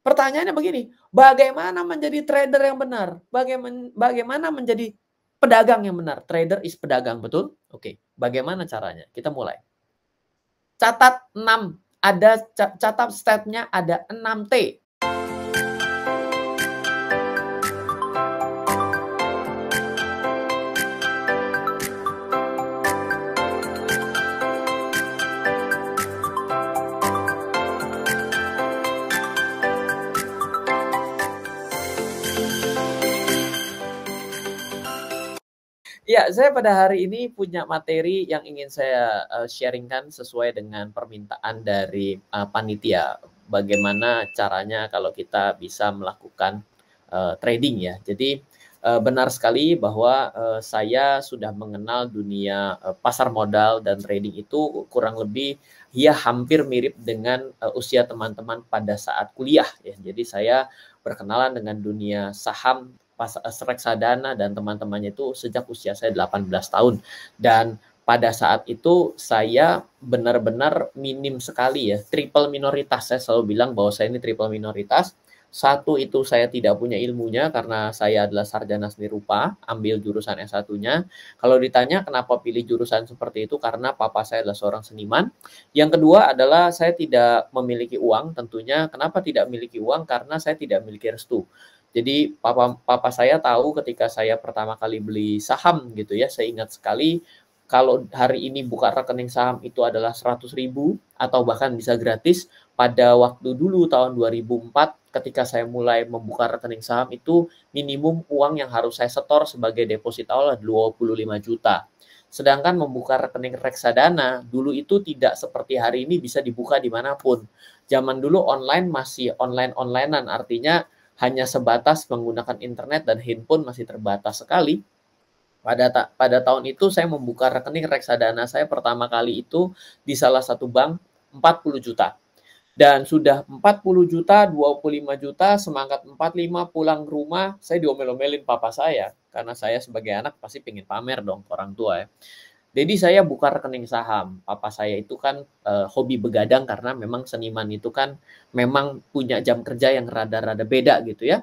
pertanyaannya begini, bagaimana menjadi trader yang benar? Bagaimana menjadi pedagang yang benar? Trader is pedagang, betul? Oke, bagaimana caranya? Kita mulai. Catat 6, catat stepnya ada 6T. Ya, saya pada hari ini punya materi yang ingin saya sharing-kan sesuai dengan permintaan dari panitia. Bagaimana caranya kalau kita bisa melakukan trading ya. Jadi benar sekali bahwa saya sudah mengenal dunia pasar modal dan trading itu kurang lebih ya hampir mirip dengan usia teman-teman pada saat kuliah ya. Jadi saya berkenalan dengan dunia saham reksadana dan teman-temannya itu sejak usia saya 18 tahun. Dan pada saat itu saya benar-benar minim sekali ya, triple minoritas. Saya selalu bilang bahwa saya ini triple minoritas. Satu itu saya tidak punya ilmunya karena saya adalah sarjana seni rupa, ambil jurusan S1-nya. Kalau ditanya kenapa pilih jurusan seperti itu, karena papa saya adalah seorang seniman. Yang kedua adalah saya tidak memiliki uang, tentunya. Kenapa tidak memiliki uang? Karena saya tidak memiliki restu. Jadi papa saya tahu ketika saya pertama kali beli saham gitu ya, saya ingat sekali kalau hari ini buka rekening saham itu adalah 100.000 atau bahkan bisa gratis. Pada waktu dulu tahun 2004 ketika saya mulai membuka rekening saham itu minimum uang yang harus saya setor sebagai deposit awal 25 juta. Sedangkan membuka rekening reksadana dulu itu tidak seperti hari ini bisa dibuka dimanapun. Zaman dulu online masih online-onlinean, artinya hanya sebatas menggunakan internet dan handphone masih terbatas sekali. Pada tahun itu saya membuka rekening reksadana saya pertama kali itu di salah satu bank 40 juta. Dan sudah 40 juta, 25 juta, semangat 45 pulang ke rumah, saya diomel-omelin papa saya. Karena saya sebagai anak pasti pengen pamer dong ke orang tua ya. Jadi saya buka rekening saham. Papa saya itu kan hobi begadang karena memang seniman itu kan memang punya jam kerja yang rada-rada beda gitu ya.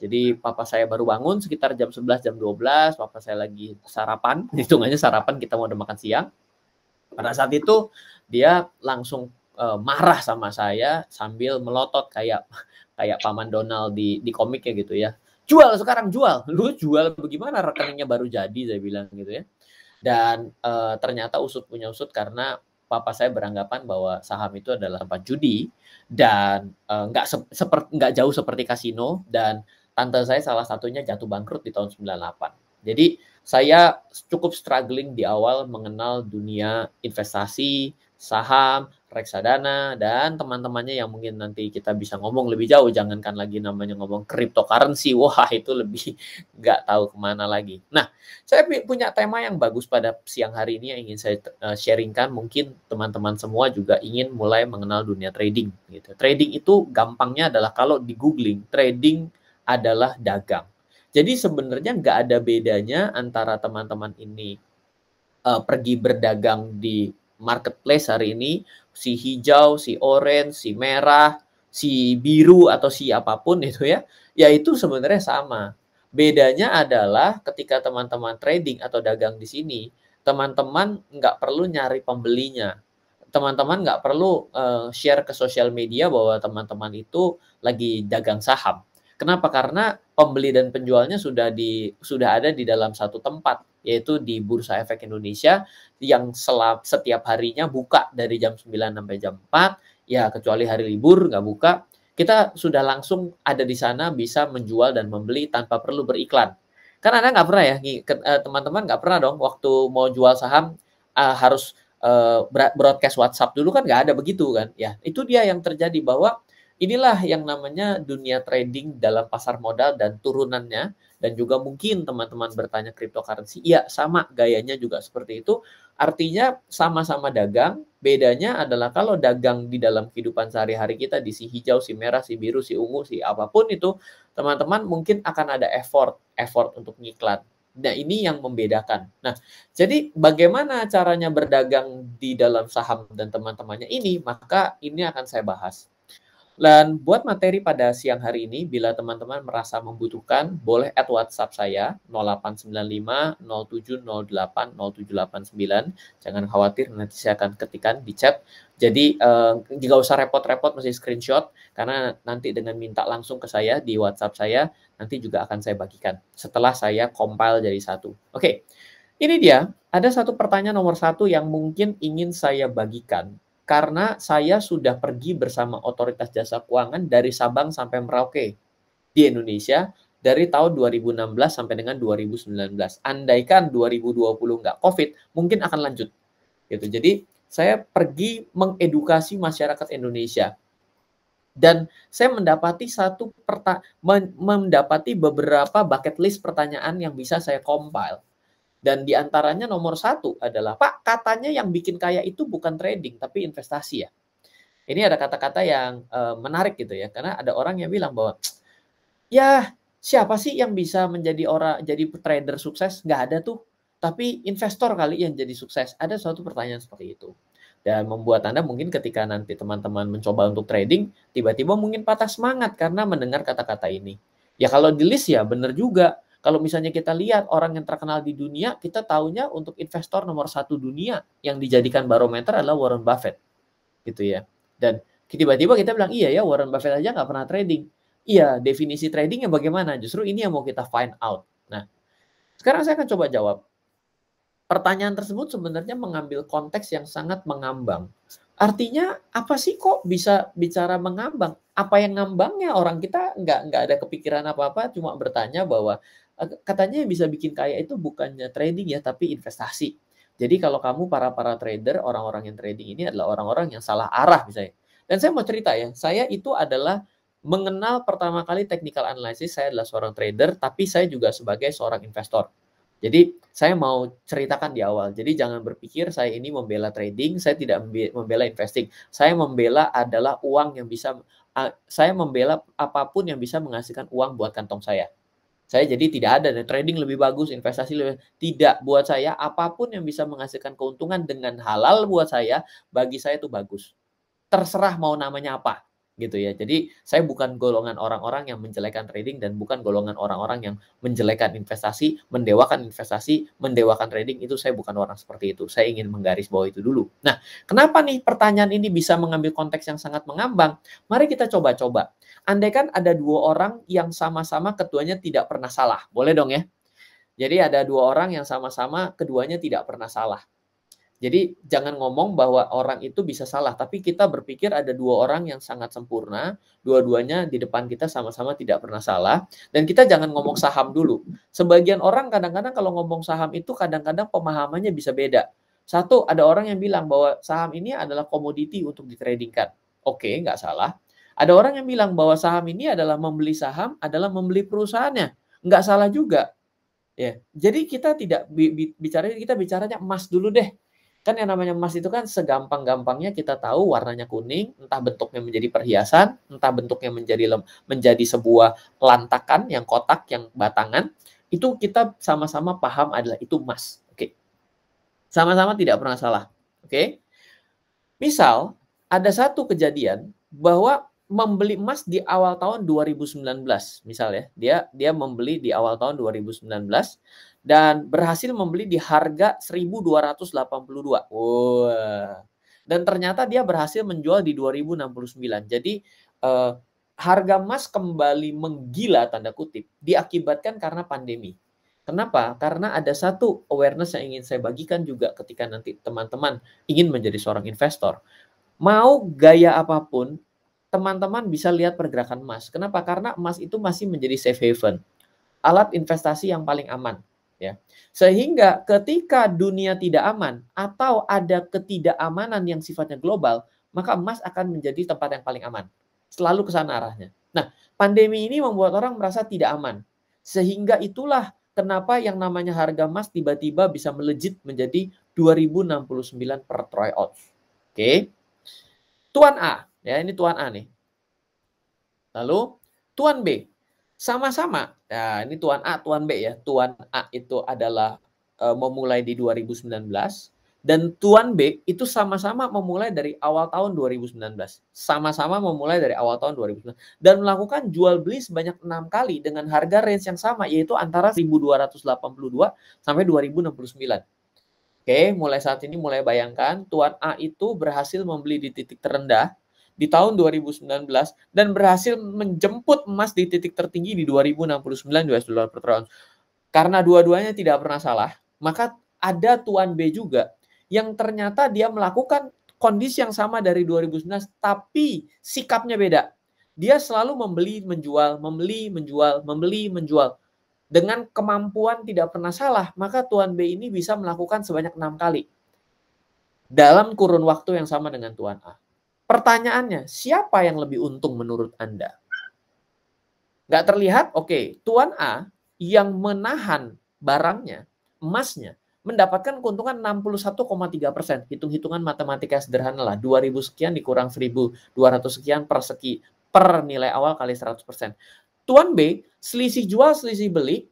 Jadi papa saya baru bangun sekitar jam 11, jam 12, papa saya lagi sarapan, hitungannya sarapan kita mau udah makan siang. Pada saat itu dia langsung marah sama saya sambil melotot kayak Paman Donald di komiknya gitu ya. Jual sekarang, jual. Lu jual bagaimana, rekeningnya baru jadi, saya bilang gitu ya. Dan ternyata usut punya usut karena papa saya beranggapan bahwa saham itu adalah tempat judi dan nggak jauh seperti kasino, dan tante saya salah satunya jatuh bangkrut di tahun 98. Jadi saya cukup struggling di awal mengenal dunia investasi, saham, reksadana, dan teman-temannya yang mungkin nanti kita bisa ngomong lebih jauh. Jangankan lagi namanya ngomong cryptocurrency, wah itu lebih nggak tahu kemana lagi. Nah, saya punya tema yang bagus pada siang hari ini yang ingin saya sharingkan. Mungkin teman-teman semua juga ingin mulai mengenal dunia trading. Gitu. Trading itu gampangnya adalah kalau di googling, trading adalah dagang. Jadi sebenarnya nggak ada bedanya antara teman-teman ini pergi berdagang di marketplace hari ini, si hijau, si orange, si merah, si biru, atau si apapun itu ya, itu sebenarnya sama. Bedanya adalah ketika teman-teman trading atau dagang di sini, teman-teman nggak perlu nyari pembelinya. Teman-teman nggak perlu share ke sosial media bahwa teman-teman itu lagi dagang saham. Kenapa? Karena pembeli dan penjualnya sudah ada di dalam satu tempat, yaitu di Bursa Efek Indonesia yang setiap harinya buka dari jam 9 sampai jam 4, ya kecuali hari libur nggak buka, kita sudah langsung ada di sana bisa menjual dan membeli tanpa perlu beriklan. Kan Anda nggak pernah ya, teman-teman nggak pernah dong waktu mau jual saham harus broadcast WhatsApp dulu, kan nggak ada begitu kan. Ya, itu dia yang terjadi bahwa inilah yang namanya dunia trading dalam pasar modal dan turunannya. Dan juga mungkin teman-teman bertanya cryptocurrency, iya sama gayanya juga seperti itu. Artinya sama-sama dagang, bedanya adalah kalau dagang di dalam kehidupan sehari-hari kita di si hijau, si merah, si biru, si ungu, si apapun itu, teman-teman mungkin akan ada effort untuk ngiklan. Nah, ini yang membedakan. Nah, jadi bagaimana caranya berdagang di dalam saham dan teman-temannya ini, maka ini akan saya bahas. Dan buat materi pada siang hari ini, bila teman-teman merasa membutuhkan, boleh add WhatsApp saya 0895 07 08 0789. Jangan khawatir, nanti saya akan ketikkan di chat. Jadi nggak usah repot-repot mesti screenshot, karena nanti dengan minta langsung ke saya di WhatsApp saya, nanti juga akan saya bagikan setelah saya compile jadi satu. Oke, ini dia. Ada satu pertanyaan nomor satu yang mungkin ingin saya bagikan. Karena saya sudah pergi bersama Otoritas Jasa Keuangan dari Sabang sampai Merauke di Indonesia dari tahun 2016 sampai dengan 2019. Andaikan 2020 nggak COVID, mungkin akan lanjut. Gitu. Jadi saya pergi mengedukasi masyarakat Indonesia. Dan saya mendapati beberapa bucket list pertanyaan yang bisa saya compile. Dan di antaranya nomor satu adalah, Pak, katanya yang bikin kaya itu bukan trading, tapi investasi ya. Ini ada kata-kata yang menarik gitu ya, karena ada orang yang bilang bahwa, ya siapa sih yang bisa jadi trader sukses? Nggak ada tuh. Tapi investor kali yang jadi sukses. Ada suatu pertanyaan seperti itu. Dan membuat Anda mungkin ketika nanti teman-teman mencoba untuk trading, tiba-tiba mungkin patah semangat karena mendengar kata-kata ini. Ya kalau di list ya benar juga. Kalau misalnya kita lihat orang yang terkenal di dunia, kita taunya untuk investor nomor satu dunia yang dijadikan barometer adalah Warren Buffett. Gitu ya. Dan tiba-tiba kita bilang, iya ya Warren Buffett aja nggak pernah trading. Iya, definisi tradingnya bagaimana? Justru ini yang mau kita find out. Nah, sekarang saya akan coba jawab. Pertanyaan tersebut sebenarnya mengambil konteks yang sangat mengambang. Artinya apa sih kok bisa bicara mengambang? Apa yang ngambangnya? Orang kita nggak ada kepikiran apa-apa, cuma bertanya bahwa katanya yang bisa bikin kaya itu bukannya trading ya, tapi investasi. Jadi kalau kamu para trader, orang-orang yang trading ini adalah orang-orang yang salah arah misalnya. Dan saya mau cerita ya, saya itu adalah mengenal pertama kali technical analysis, saya adalah seorang trader, tapi saya juga sebagai seorang investor. Jadi saya mau ceritakan di awal. Jadi jangan berpikir saya ini membela trading, saya tidak membela investing. Saya membela adalah uang yang bisa saya membela apapun yang bisa menghasilkan uang buat kantong saya. Saya jadi tidak ada trading lebih bagus, investasi lebih tidak. Buat saya apapun yang bisa menghasilkan keuntungan dengan halal buat saya, bagi saya itu bagus. Terserah mau namanya apa gitu ya. Jadi saya bukan golongan orang-orang yang menjelekan trading dan bukan golongan orang-orang yang menjelekan investasi, mendewakan trading, itu saya bukan orang seperti itu. Saya ingin menggarisbawahi itu dulu. Nah, kenapa nih pertanyaan ini bisa mengambil konteks yang sangat mengambang? Mari kita coba-coba. Andaikan ada dua orang yang sama-sama keduanya tidak pernah salah. Boleh dong ya? Jadi ada dua orang yang sama-sama keduanya tidak pernah salah. Jadi jangan ngomong bahwa orang itu bisa salah, tapi kita berpikir ada dua orang yang sangat sempurna, dua-duanya di depan kita sama-sama tidak pernah salah, dan kita jangan ngomong saham dulu. Sebagian orang kadang-kadang kalau ngomong saham itu kadang-kadang pemahamannya bisa beda. Satu, ada orang yang bilang bahwa saham ini adalah komoditi untuk ditradingkan. Oke, nggak salah. Ada orang yang bilang bahwa saham ini adalah membeli saham, adalah membeli perusahaannya. Nggak salah juga. Ya, jadi kita tidak kita bicaranya emas dulu deh. Kan yang namanya emas itu kan segampang-gampangnya kita tahu warnanya kuning, entah bentuknya menjadi perhiasan, entah bentuknya menjadi sebuah lantakan yang kotak, yang batangan, itu kita sama-sama paham adalah itu emas. Oke. Sama-sama tidak pernah salah. Oke. Misal ada satu kejadian bahwa membeli emas di awal tahun 2019, misal ya. Dia membeli di awal tahun 2019 dan berhasil membeli di harga 1.282. Wah. Dan ternyata dia berhasil menjual di 2069. Jadi harga emas kembali menggila tanda kutip diakibatkan karena pandemi. Kenapa? Karena ada satu awareness yang ingin saya bagikan juga ketika nanti teman-teman ingin menjadi seorang investor. Mau gaya apapun, teman-teman bisa lihat pergerakan emas. Kenapa? Karena emas itu masih menjadi safe haven, alat investasi yang paling aman. Ya. Sehingga ketika dunia tidak aman atau ada ketidakamanan yang sifatnya global, maka emas akan menjadi tempat yang paling aman. Selalu ke sana arahnya. Nah, pandemi ini membuat orang merasa tidak aman. Sehingga itulah kenapa yang namanya harga emas tiba-tiba bisa melejit menjadi 2069 per troy ounce. Oke. Tuan A, ya ini Tuan A nih. Lalu Tuan B, sama-sama. Nah, ini Tuan A, Tuan B ya. Tuan A itu adalah memulai di 2019 Dan Tuan B itu sama-sama memulai dari awal tahun 2019. Sama-sama memulai dari awal tahun 2019 dan melakukan jual beli sebanyak 6 kali dengan harga range yang sama, yaitu antara 1.282 sampai 2.069. Oke, mulai saat ini mulai bayangkan Tuan A itu berhasil membeli di titik terendah di tahun 2019 dan berhasil menjemput emas di titik tertinggi di 2069 US dollar per trounce. Karena dua-duanya tidak pernah salah, maka ada Tuan B juga yang ternyata dia melakukan kondisi yang sama dari 2019, tapi sikapnya beda. Dia selalu membeli, menjual, membeli, menjual, membeli, menjual. Dengan kemampuan tidak pernah salah, maka Tuan B ini bisa melakukan sebanyak 6 kali. Dalam kurun waktu yang sama dengan Tuan A. Pertanyaannya, siapa yang lebih untung menurut Anda? Nggak terlihat? Oke, Tuan A yang menahan barangnya, emasnya, mendapatkan keuntungan 61,3%. Hitung-hitungan matematika sederhana lah. 2.000 sekian dikurang 1.200 sekian per nilai awal kali 100%. Tuan B, selisih jual, selisih beli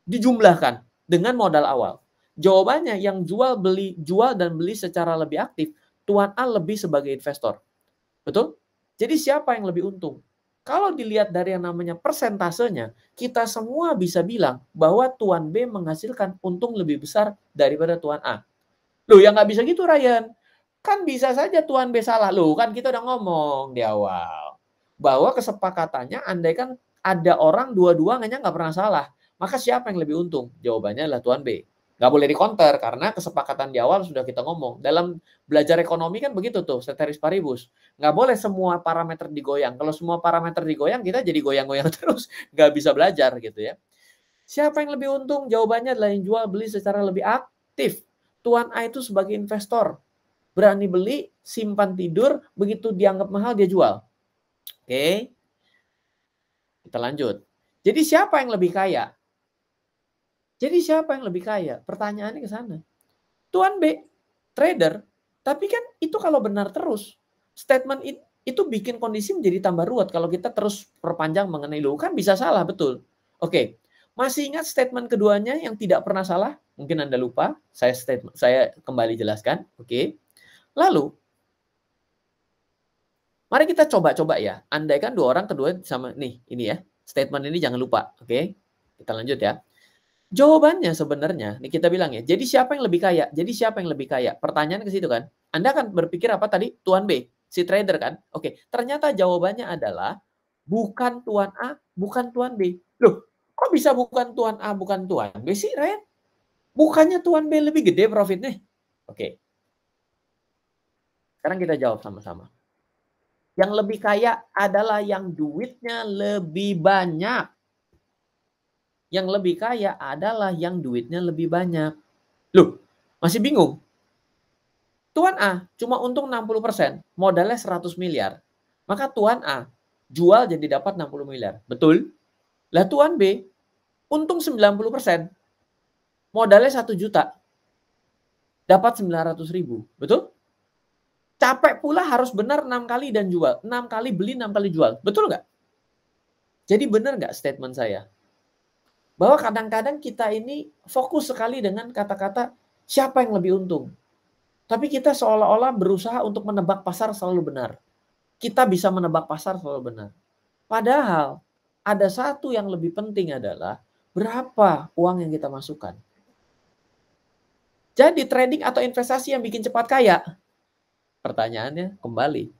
dijumlahkan dengan modal awal. Jawabannya yang jual dan beli secara lebih aktif, Tuan A lebih sebagai investor. Betul? Jadi siapa yang lebih untung? Kalau dilihat dari yang namanya persentasenya, kita semua bisa bilang bahwa Tuan B menghasilkan untung lebih besar daripada Tuan A. Loh, ya nggak bisa gitu, Ryan. Kan bisa saja Tuan B salah. Loh, kan kita udah ngomong di awal. Bahwa kesepakatannya, andaikan ada orang dua-duanya nggak pernah salah, maka siapa yang lebih untung? Jawabannya adalah Tuan B. Nggak boleh di-counter, karena kesepakatan di awal sudah kita ngomong. Dalam belajar ekonomi kan begitu tuh, ceteris paribus. Nggak boleh semua parameter digoyang. Kalau semua parameter digoyang, kita jadi goyang-goyang terus. Nggak bisa belajar gitu ya. Siapa yang lebih untung? Jawabannya adalah yang jual beli secara lebih aktif. Tuan A itu sebagai investor. Berani beli, simpan tidur, begitu dianggap mahal, dia jual. Oke. Kita lanjut. Jadi siapa yang lebih kaya? Jadi siapa yang lebih kaya? Pertanyaannya ke sana. Tuan B, trader, tapi kan itu kalau benar terus, statement itu bikin kondisi menjadi tambah ruwet kalau kita terus perpanjang mengenai lu. Kan bisa salah, betul. Oke, masih ingat statement keduanya yang tidak pernah salah? Mungkin Anda lupa, saya kembali jelaskan. Oke. Lalu, mari kita coba-coba ya. Andaikan dua orang kedua sama, nih, ini ya. Statement ini jangan lupa, oke? Kita lanjut ya. Jawabannya sebenarnya, nih kita bilang ya, jadi siapa yang lebih kaya? Jadi siapa yang lebih kaya? Pertanyaan ke situ kan. Anda akan berpikir apa tadi? Tuan B, si trader kan? Oke, ternyata jawabannya adalah bukan Tuan A, bukan Tuan B. Loh, kok bisa bukan Tuan A, bukan Tuan B sih, Ren? Bukannya Tuan B lebih gede profitnya? Oke. Sekarang kita jawab sama-sama. Yang lebih kaya adalah yang duitnya lebih banyak. Yang lebih kaya adalah yang duitnya lebih banyak. Loh, masih bingung? Tuan A cuma untung 60%, modalnya 100 miliar. Maka Tuan A jual jadi dapat 60 miliar. Betul? Lah Tuan B untung 90%, modalnya 1 juta. Dapat 900 ribu. Betul? Capek pula harus benar 6 kali dan jual. 6 kali beli, 6 kali jual. Betul nggak? Jadi benar nggak statement saya? Bahwa kadang-kadang kita ini fokus sekali dengan kata-kata siapa yang lebih untung. Tapi kita seolah-olah berusaha untuk menebak pasar selalu benar. Kita bisa menebak pasar selalu benar. Padahal ada satu yang lebih penting adalah berapa uang yang kita masukkan. Jadi trading atau investasi yang bikin cepat kaya? Pertanyaannya kembali.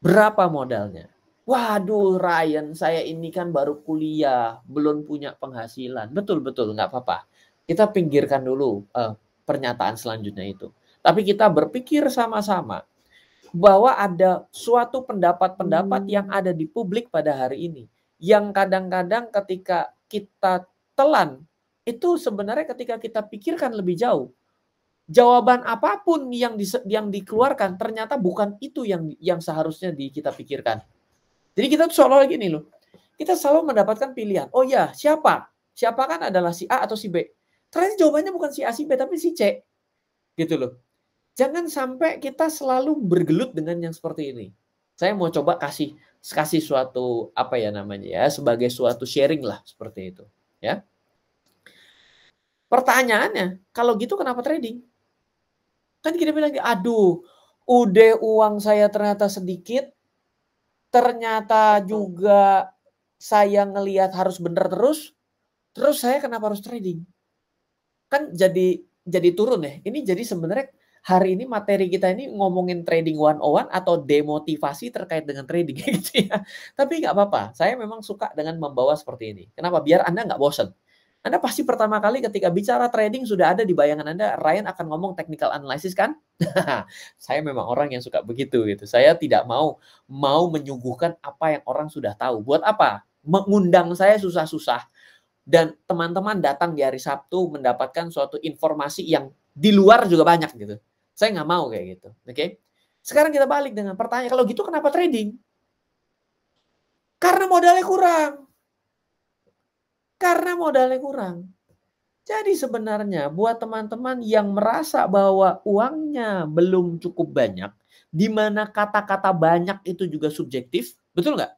Berapa modalnya? Waduh Ryan, saya ini kan baru kuliah, belum punya penghasilan. Betul-betul, nggak apa-apa. Kita pinggirkan dulu pernyataan selanjutnya itu. Tapi kita berpikir sama-sama bahwa ada suatu pendapat-pendapat yang ada di publik pada hari ini. Yang kadang-kadang ketika kita telan, itu sebenarnya ketika kita pikirkan lebih jauh, jawaban apapun yang dikeluarkan ternyata bukan itu yang seharusnya kita pikirkan. Jadi kita seolah-olah gini loh, kita selalu mendapatkan pilihan. Oh ya, siapa? Siapa kan adalah si A atau si B. Ternyata jawabannya bukan si A, si B, tapi si C. Gitu loh. Jangan sampai kita selalu bergelut dengan yang seperti ini. Saya mau coba kasih suatu apa ya namanya ya, sebagai suatu sharing lah seperti itu, ya. Pertanyaannya, kalau gitu kenapa trading? Kan kita bilang, aduh, udah uang saya ternyata sedikit, ternyata Betul. juga saya ngelihat harus bener terus saya kenapa harus trading? Kan jadi turun ya. Ini jadi sebenarnya hari ini materi kita ini ngomongin trading 101 atau demotivasi terkait dengan trading gitu ya. Tapi nggak apa-apa, saya memang suka dengan membawa seperti ini. Kenapa? Biar Anda nggak bosen. Anda pasti pertama kali ketika bicara trading sudah ada di bayangan Anda, Ryan akan ngomong technical analysis kan? Saya memang orang yang suka begitu gitu. Saya tidak mau menyuguhkan apa yang orang sudah tahu. Buat apa? Mengundang saya susah-susah dan teman-teman datang di hari Sabtu mendapatkan suatu informasi yang di luar juga banyak gitu. Saya nggak mau kayak gitu. Oke? Sekarang kita balik dengan pertanyaan, kalau gitu kenapa trading? Karena modalnya kurang. Karena modalnya kurang. Jadi sebenarnya buat teman-teman yang merasa bahwa uangnya belum cukup banyak, di mana kata-kata banyak itu juga subjektif, betul nggak?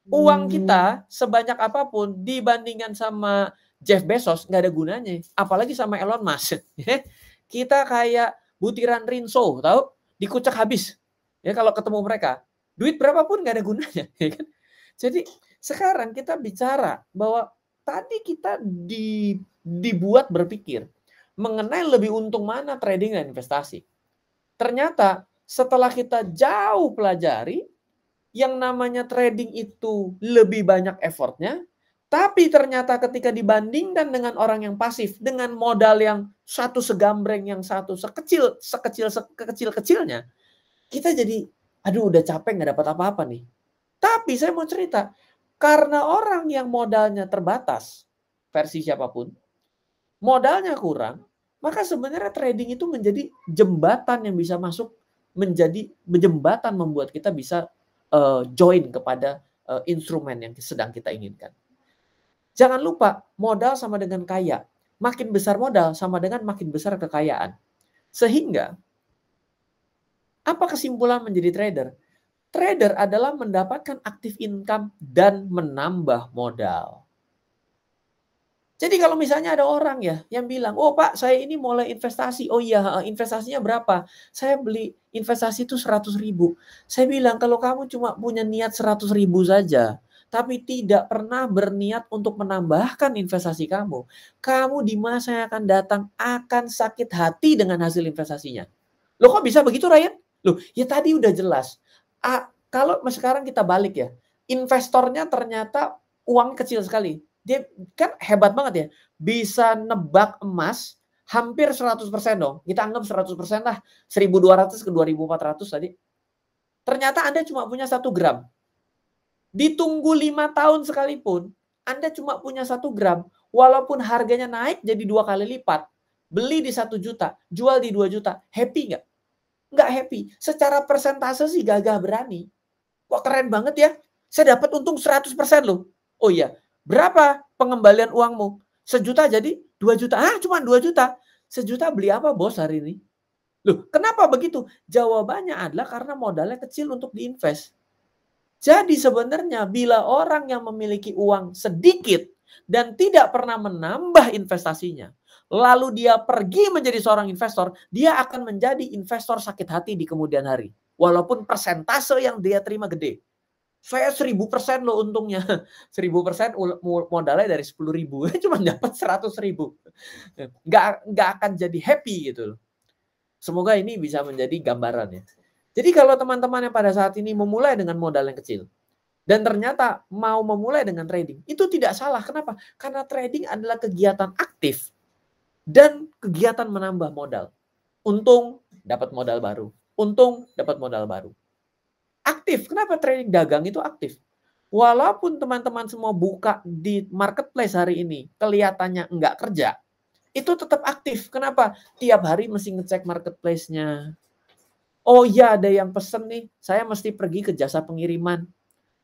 Uang kita sebanyak apapun dibandingkan sama Jeff Bezos nggak ada gunanya, apalagi sama Elon Musk. Kita kayak butiran rinso, tahu? Dikucek habis. Ya kalau ketemu mereka, duit berapapun nggak ada gunanya. Ya kan? Jadi sekarang kita bicara bahwa tadi kita dibuat berpikir mengenai lebih untung mana trading dan investasi. Ternyata setelah kita jauh pelajari, yang namanya trading itu lebih banyak effortnya, tapi ternyata ketika dibandingkan dengan orang yang pasif dengan modal yang satu segambreng, yang satu sekecil-kecilnya, kita jadi aduh udah capek nggak dapat apa-apa nih. Tapi saya mau cerita, karena orang yang modalnya terbatas, versi siapapun, modalnya kurang, maka sebenarnya trading itu menjadi jembatan yang bisa masuk, menjadi jembatan membuat kita bisa join kepada instrumen yang sedang kita inginkan. Jangan lupa, modal sama dengan kaya. Makin besar modal sama dengan makin besar kekayaan. Sehingga, apa kesimpulan menjadi trader? Trader adalah mendapatkan active income dan menambah modal. Jadi kalau misalnya ada orang ya yang bilang, "Oh Pak, saya ini mulai investasi." "Oh iya, investasinya berapa?" "Saya beli investasi itu 100.000." Saya bilang, "Kalau kamu cuma punya niat 100.000 saja, tapi tidak pernah berniat untuk menambahkan investasi kamu, kamu di masa yang akan datang akan sakit hati dengan hasil investasinya." "Loh kok bisa begitu Ryan?" "Loh ya tadi udah jelas. Kalau sekarang kita balik ya, investornya ternyata uang kecil sekali. Dia kan hebat banget ya, bisa nebak emas hampir 100% dong. Kita anggap 100% lah, 1.200 ke 2.400 tadi. Ternyata Anda cuma punya 1 gram. Ditunggu 5 tahun sekalipun, Anda cuma punya 1 gram, walaupun harganya naik jadi 2 kali lipat. Beli di 1 juta, jual di 2 juta, happy nggak? Nggak happy. Secara persentase sih gagah berani. Wah keren banget ya, saya dapat untung 100% loh. Oh iya, berapa pengembalian uangmu? 1 juta jadi 2 juta. Ah cuma 2 juta. 1 juta beli apa bos hari ini? Loh kenapa begitu? Jawabannya adalah karena modalnya kecil untuk diinvest. Jadi sebenarnya bila orang yang memiliki uang sedikit dan tidak pernah menambah investasinya, lalu dia pergi menjadi seorang investor, dia akan menjadi investor sakit hati di kemudian hari. Walaupun persentase yang dia terima gede. Saya 1000% loh untungnya. 1000% modalnya dari 10.000. Cuma dapat 100.000. Nggak akan jadi happy gitu loh. Semoga ini bisa menjadi gambaran ya. Jadi kalau teman-teman yang pada saat ini memulai dengan modal yang kecil, dan ternyata mau memulai dengan trading, itu tidak salah. Kenapa? Karena trading adalah kegiatan aktif dan kegiatan menambah modal. Untung dapat modal baru. Untung dapat modal baru. Aktif. Kenapa trading dagang itu aktif? Walaupun teman-teman semua buka di marketplace hari ini, kelihatannya enggak kerja, itu tetap aktif. Kenapa? Tiap hari mesti ngecek marketplace-nya. Oh iya ada yang pesen nih, saya mesti pergi ke jasa pengiriman.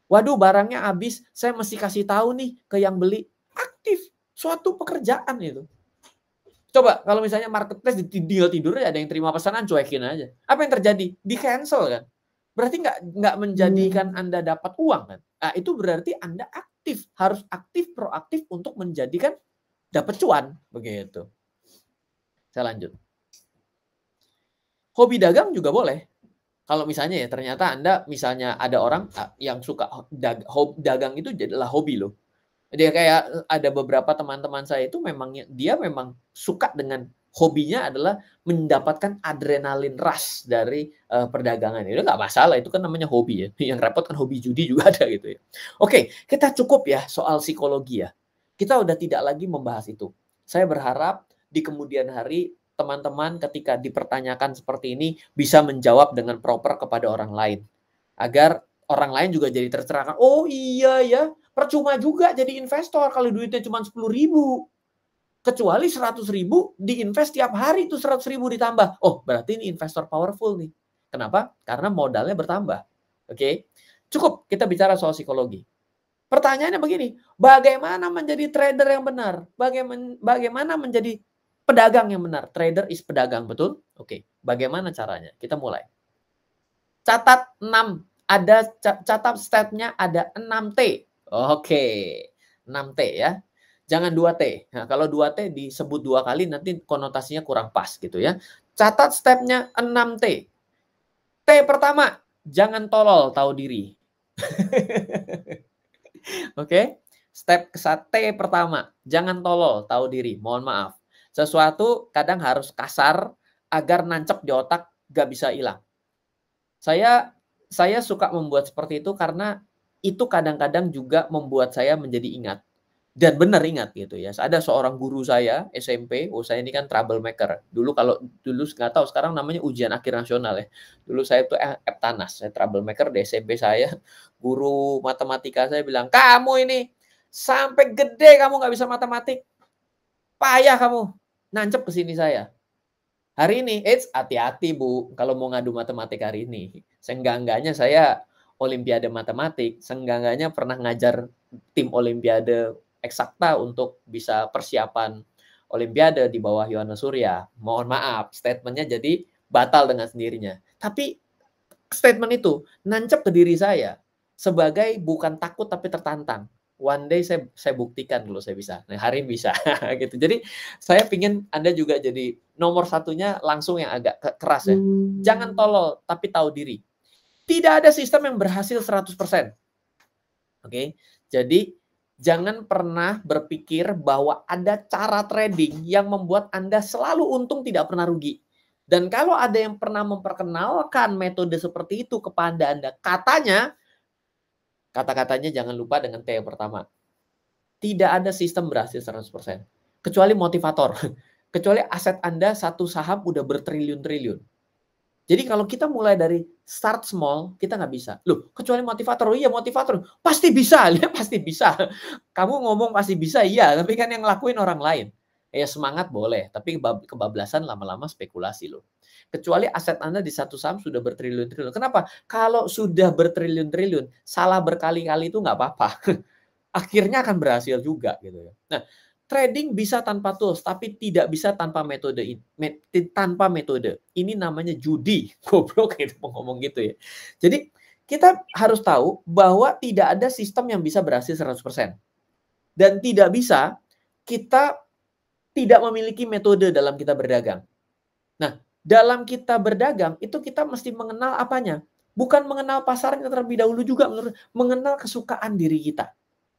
Waduh barangnya habis, saya mesti kasih tahu nih ke yang beli. Aktif, suatu pekerjaan itu. Coba kalau misalnya marketplace tinggal tidur ada yang terima pesanan cuekin aja. Apa yang terjadi? Di cancel kan. Berarti nggak menjadikan Anda dapat uang kan. Nah, itu berarti Anda aktif, harus aktif, proaktif untuk menjadikan dapat cuan begitu. Saya lanjut. Hobi dagang juga boleh. Kalau misalnya ya ternyata Anda misalnya ada orang yang suka dagang itu adalah hobi loh. Dia kayak ada beberapa teman-teman saya itu dia memang suka dengan hobinya adalah mendapatkan adrenalin rush dari, perdagangan. Itu nggak masalah, itu kan namanya hobi ya. Yang repot kan hobi judi juga ada gitu ya. Oke, kita cukup ya soal psikologi ya. Kita udah tidak lagi membahas itu. Saya berharap di kemudian hari teman-teman ketika dipertanyakan seperti ini bisa menjawab dengan proper kepada orang lain. Agar orang lain juga jadi tercerahkan, "Oh iya ya, percuma juga jadi investor kalau duitnya cuma 10.000. Kecuali 100.000 diinvest tiap hari itu 100.000 ditambah. Oh, berarti ini investor powerful nih. Kenapa? Karena modalnya bertambah. Oke. Cukup kita bicara soal psikologi. Pertanyaannya begini, bagaimana menjadi trader yang benar? Bagaimana menjadi pedagang yang benar? Trader is pedagang, betul? Oke. Bagaimana caranya? Kita mulai. Catat 6, catat stepnya ada 6T. Oke, 6T ya. Jangan 2T. Nah, kalau 2T disebut 2 kali nanti konotasinya kurang pas gitu ya. Catat stepnya 6T. T pertama, jangan tolol, tahu diri. Oke. Step T pertama, jangan tolol, tahu diri. Mohon maaf. Sesuatu kadang harus kasar agar nancep di otak, gak bisa hilang. Saya suka membuat seperti itu karena itu kadang-kadang juga membuat saya menjadi ingat. Dan benar ingat gitu ya. Ada seorang guru saya SMP, saya ini kan troublemaker. Dulu nggak tahu sekarang namanya ujian akhir nasional ya. Dulu saya itu Eptanas, saya troublemaker di SMP saya. Guru matematika saya bilang, "Kamu ini sampai gede kamu nggak bisa matematik. Payah kamu." Nancep ke sini saya. Hari ini, hati-hati Bu, kalau mau ngadu matematik hari ini. Seenggak-enggaknya saya olimpiade matematik, seenggak-enggaknya pernah ngajar tim olimpiade eksakta untuk bisa persiapan olimpiade di bawah Yohanes Surya. Mohon maaf, statement-nya jadi batal dengan sendirinya. Tapi statement itu nancep ke diri saya sebagai bukan takut tapi tertantang. One day saya buktikan kalau saya bisa. Nah, hari ini bisa gitu. Jadi saya pingin Anda juga jadi nomor satunya langsung yang agak keras ya. Jangan tolol tapi tahu diri. Tidak ada sistem yang berhasil 100%. Oke. Jadi jangan pernah berpikir bahwa ada cara trading yang membuat Anda selalu untung tidak pernah rugi. Dan kalau ada yang pernah memperkenalkan metode seperti itu kepada Anda, kata-katanya jangan lupa dengan T yang pertama. Tidak ada sistem berhasil 100%. Kecuali motivator. Kecuali aset Anda satu saham udah bertriliun-triliun. Jadi kalau kita mulai dari start small, kita nggak bisa. Loh, kecuali motivator. Oh iya, motivator. Pasti bisa. Ya, pasti bisa. Kamu ngomong pasti bisa, iya. Tapi kan yang ngelakuin orang lain. Ya semangat boleh. Tapi kebablasan lama-lama spekulasi loh. Kecuali aset Anda di satu saham sudah bertriliun-triliun. Kenapa? Kalau sudah bertriliun-triliun, salah berkali-kali itu nggak apa-apa. Akhirnya akan berhasil juga gitu ya. Nah, trading bisa tanpa tools, tapi tidak bisa tanpa metode. Tanpa metode. Ini namanya judi. Goblok gitu mau ngomong gitu ya. Jadi kita harus tahu bahwa tidak ada sistem yang bisa berhasil 100%. Dan tidak bisa kita tidak memiliki metode dalam kita berdagang. Nah, dalam kita berdagang itu kita mesti mengenal apanya? Bukan mengenal pasarnya terlebih dahulu juga, mengenal kesukaan diri kita.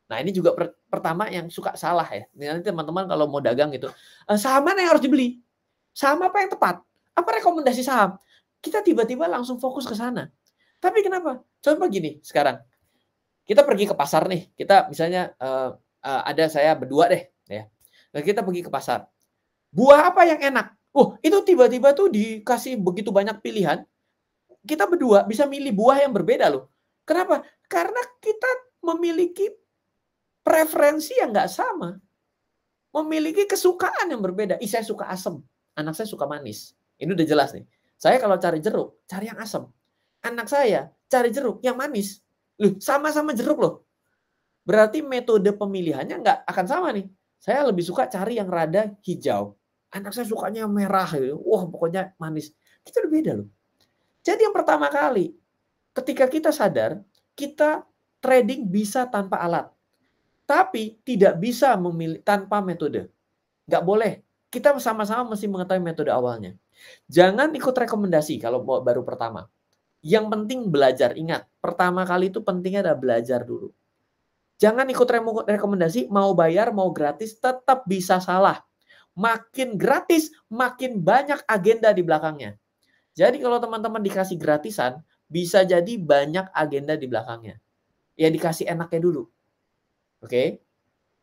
Nah, ini juga pertama yang suka salah ya. Nanti teman-teman kalau mau dagang gitu, saham mana yang harus dibeli? Saham apa yang tepat? Apa rekomendasi saham? Kita tiba-tiba langsung fokus ke sana. Tapi kenapa? Coba gini sekarang, kita pergi ke pasar nih, kita misalnya ada saya berdua deh ya. Nah, kita pergi ke pasar. Buah apa yang enak? Oh, itu tiba-tiba tuh dikasih begitu banyak pilihan, kita berdua bisa milih buah yang berbeda loh. Kenapa? Karena kita memiliki preferensi yang nggak sama. Memiliki kesukaan yang berbeda. Saya suka asam, anak saya suka manis. Ini udah jelas nih. Saya kalau cari jeruk, cari yang asam. Anak saya cari jeruk yang manis. Loh, sama-sama jeruk loh. Berarti metode pemilihannya nggak akan sama nih. Saya lebih suka cari yang rada hijau. Anak saya sukanya yang merah. Wah, pokoknya manis. Kita udah beda loh. Jadi yang pertama kali, ketika kita sadar, kita trading bisa tanpa alat. Tapi tidak bisa memilih tanpa metode. Nggak boleh. kita sama-sama mesti mengetahui metode awalnya. Jangan ikut rekomendasi kalau baru pertama. Yang penting belajar. Ingat, pertama kali itu pentingnya adalah belajar dulu. Jangan ikut rekomendasi, mau bayar, mau gratis, tetap bisa salah. Makin gratis, makin banyak agenda di belakangnya. Jadi kalau teman-teman dikasih gratisan, bisa jadi banyak agenda di belakangnya. Ya dikasih enaknya dulu. Oke?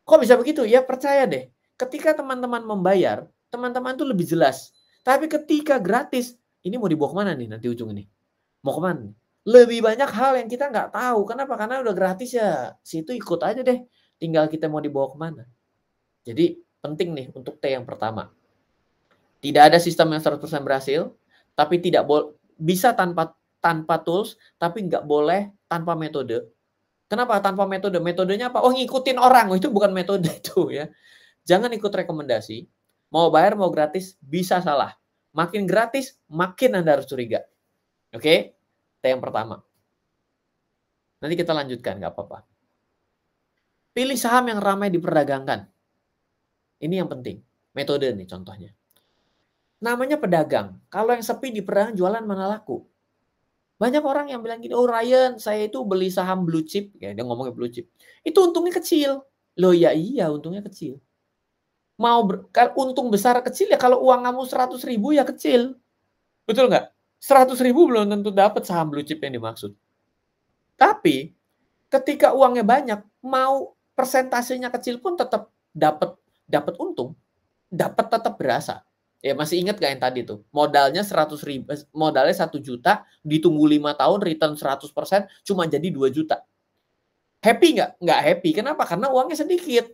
Kok bisa begitu? Ya percaya deh. Ketika teman-teman membayar, teman-teman tuh lebih jelas. Tapi ketika gratis, ini mau dibawa kemana nih nanti ujung ini? Mau kemana nih? Lebih banyak hal yang kita nggak tahu. Kenapa? Karena udah gratis ya. Situ ikut aja deh. Tinggal kita mau dibawa kemana. Jadi penting nih untuk T yang pertama. Tidak ada sistem yang 100% berhasil, tapi tidak bisa tanpa tools, tapi nggak boleh tanpa metode. Kenapa tanpa metode? Metodenya apa? Oh, ngikutin orang. Oh, itu bukan metode itu ya. Jangan ikut rekomendasi. Mau bayar, mau gratis, bisa salah. Makin gratis, makin Anda harus curiga. Oke? Itu yang pertama. Nanti kita lanjutkan, nggak apa-apa. Pilih saham yang ramai diperdagangkan. Ini yang penting. Metode nih contohnya. Namanya pedagang. Kalau yang sepi di perdagangan jualan mana laku. Banyak orang yang bilang gini, oh Ryan, saya itu beli saham blue chip. Ya, dia ngomongnya blue chip. Itu untungnya kecil. Loh ya iya, untungnya kecil. Untung besar kecil ya kalau uang kamu 100.000 ya kecil. Betul nggak? 100.000 belum tentu dapat saham blue chip yang dimaksud. Tapi ketika uangnya banyak, mau persentasenya kecil pun tetap dapat untung, dapat tetap berasa. Ya masih ingat gak yang tadi tuh? Modalnya 100.000, modalnya 1 juta, ditunggu 5 tahun, return 100%, cuma jadi 2 juta. Happy nggak? Nggak happy. Kenapa? Karena uangnya sedikit.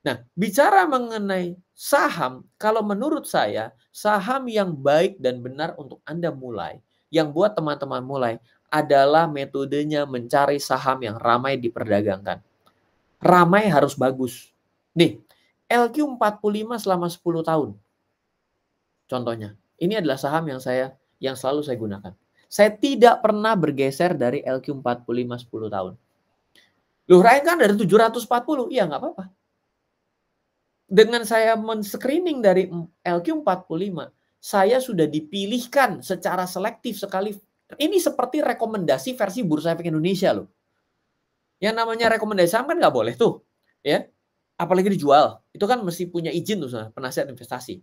Nah, bicara mengenai saham, kalau menurut saya, saham yang baik dan benar untuk Anda mulai, yang buat teman-teman mulai, adalah metodenya mencari saham yang ramai diperdagangkan. Ramai harus bagus. Nih, LQ45 selama 10 tahun. Contohnya, ini adalah saham yang selalu saya gunakan. Saya tidak pernah bergeser dari LQ45 10 tahun. Loh, Ryan kan dari 740. Iya, nggak apa-apa. Dengan saya men-screening dari LQ45, saya sudah dipilihkan secara selektif sekali. Ini seperti rekomendasi versi Bursa Efek Indonesia loh. Yang namanya rekomendasi saham kan nggak boleh tuh. Ya, apalagi dijual. Itu kan mesti punya izin tuh penasihat investasi.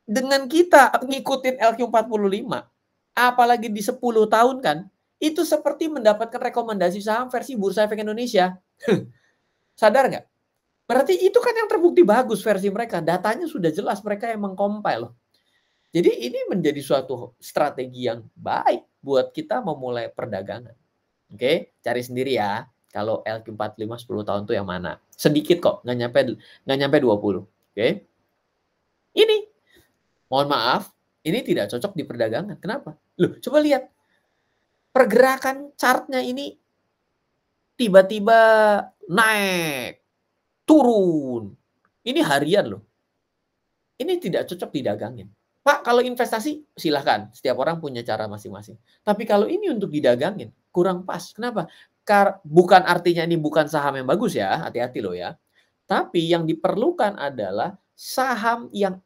Dengan kita ngikutin LQ45, apalagi di 10 tahun kan, itu seperti mendapatkan rekomendasi saham versi Bursa Efek Indonesia. Sadar nggak? Berarti itu kan yang terbukti bagus versi mereka. Datanya sudah jelas, mereka yang meng-compile. Jadi ini menjadi suatu strategi yang baik buat kita memulai perdagangan. Oke, cari sendiri ya. Kalau LQ45 10 tahun itu yang mana? Sedikit kok, nggak nyampe 20. Oke. Ini, mohon maaf, ini tidak cocok di perdagangan. Kenapa? Loh, coba lihat. Pergerakan chartnya ini tiba-tiba naik, turun. Ini harian loh. Ini tidak cocok didagangin. Pak, kalau investasi silahkan. Setiap orang punya cara masing-masing. Tapi kalau ini untuk didagangin, kurang pas. Kenapa? Bukan artinya ini bukan saham yang bagus ya. Hati-hati loh ya. Tapi yang diperlukan adalah saham yang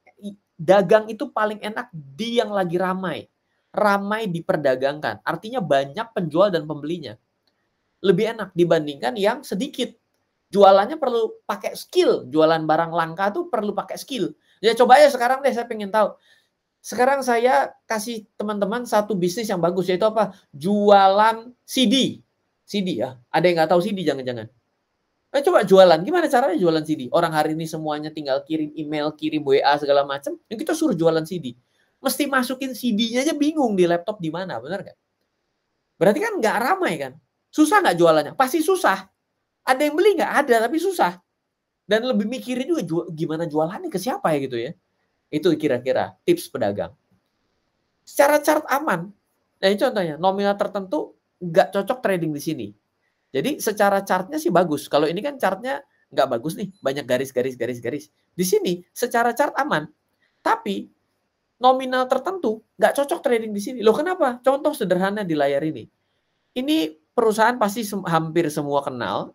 dagang itu paling enak di yang lagi ramai. Ramai diperdagangkan. Artinya banyak penjual dan pembelinya. Lebih enak dibandingkan yang sedikit. Jualannya perlu pakai skill. Jualan barang langka tuh perlu pakai skill. Ya coba aja sekarang deh, saya pengen tahu. Sekarang saya kasih teman-teman satu bisnis yang bagus, yaitu apa? Jualan CD. CD ya. Ada yang nggak tahu CD jangan-jangan. Coba jualan. Gimana caranya jualan CD? Orang hari ini semuanya tinggal kirim email, kirim WA segala macam. Yang kita suruh jualan CD. Mesti masukin CD-nya aja bingung di laptop di mana, benar nggak? Berarti kan nggak ramai kan? Susah nggak jualannya? Pasti susah. Ada yang beli nggak? Ada, tapi susah. Dan lebih mikirin juga gimana jualannya ke siapa ya gitu ya. Itu kira-kira tips pedagang. Secara chart aman. Nah ini contohnya, nominal tertentu nggak cocok trading di sini. Jadi secara chartnya sih bagus. Kalau ini kan chartnya nggak bagus nih, banyak garis. Di sini secara chart aman, tapi nominal tertentu nggak cocok trading di sini. Loh kenapa? Contoh sederhana di layar ini. Ini perusahaan pasti hampir semua kenal,